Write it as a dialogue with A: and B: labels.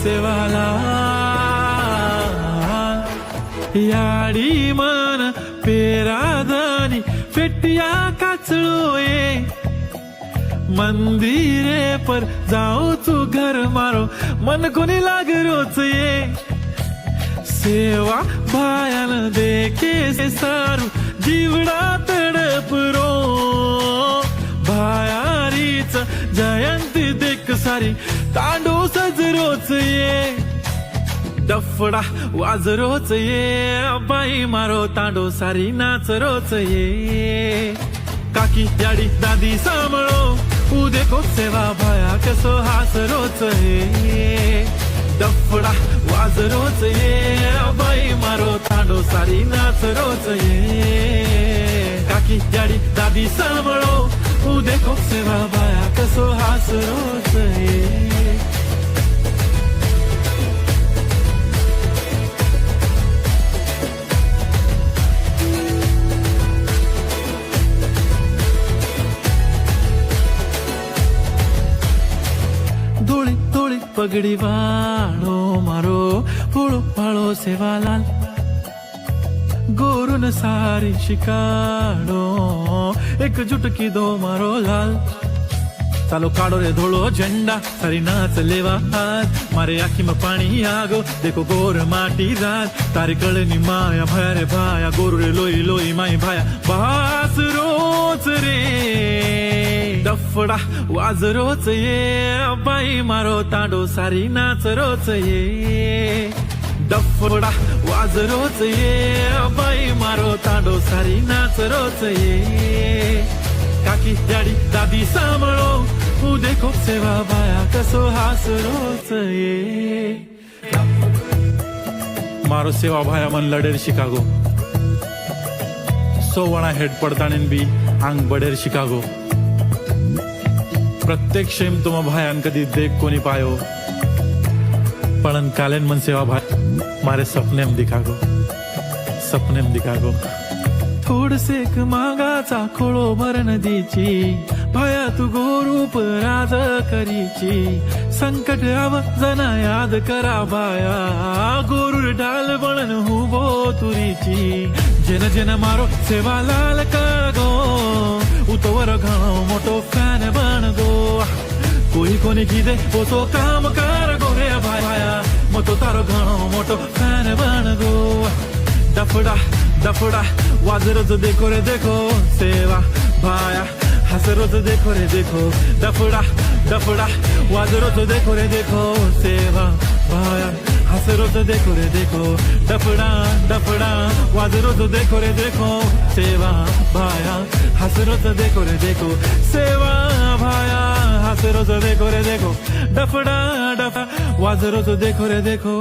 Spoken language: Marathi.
A: सेवाला याडी मन पेरादानी फेटिया काचळोए मंदिरे पर जाओ तू घर मारो मन कोणी लाग रोच ये सेवा भायान देखे से सारू जीवडा तडपरो भायारीच जयंती देख सारी तांडू सजरोच ये डफडा वाजरोच ये बाई मारो तांडो सारी नाच रोच ये काकी याडी दादी सांभळो उदे को सेवा भाया कसो हास रोच ये डफडा वाजरोच ये बाई मारो तांडो सारी नाच रोच ये काकी याडी दादी सांभळो उदे को सेवा भाया कसो हास रोच ये धोळी धोळी पगडी वाळो मारो फूळो फाळो सेवालाल गोरून सारी शिकाडो एकजुट की दो मारो लाल चालो काढो रे धोळो झंडा सारी नाच लेवा हाथ मारे आखी में पानी आगो देखो गोर माटी रात तारी कळनी माया भाया रे भाया गोर रे लोई लोई माई भाया बास रोच रे डफडा वाजरोच ये बाई मारो तांडो सारी नाच रोच ये डफडा वाजरोच ये बाई मारो तांडो सारी नाच रोच ये काकी याडी दादी सांभळो उदे को सेवा भाया कसो हास रोच ये मारो सेवा भाया मन लडेर शिकागो सोवणा हेड पडताणीन बी आंग बडेर शिकागो प्रत्येक शेम तुम भायान कदी देख कोनी पायो पण कालेन मन सेवा भाई मारे सपने में दिखागो थोड सेक मागाचा खोळो भर नदीची भाया तू गोरूप राज करीची संकट आव जना याद करा भाया गोरूर डाल बळन हुबो तुरीची जेन जेन मारो सेवा लाल कागो उतोवर घणो मोटो फॅन बन गो कोई कोनी कीदे ओतो काम कर गो रे भाया मतो तारो घणो मोटो फॅन बन गो डफडा डफडा वाजरोच देखो रे देखो सेवा भाया हसरोच देखो रे देखो डफडा डफडा वाजरोच देखो रे देखो सेवा भाया हसरोच देखो रे देखो डफडा डफडा वाजरोच देखो रे देखो सेवा भाया हसरोच देखो रे देखो सेवा भाया हसरोच देखो रे देखो डफडा डफडा वाजरोच देखो रे देखो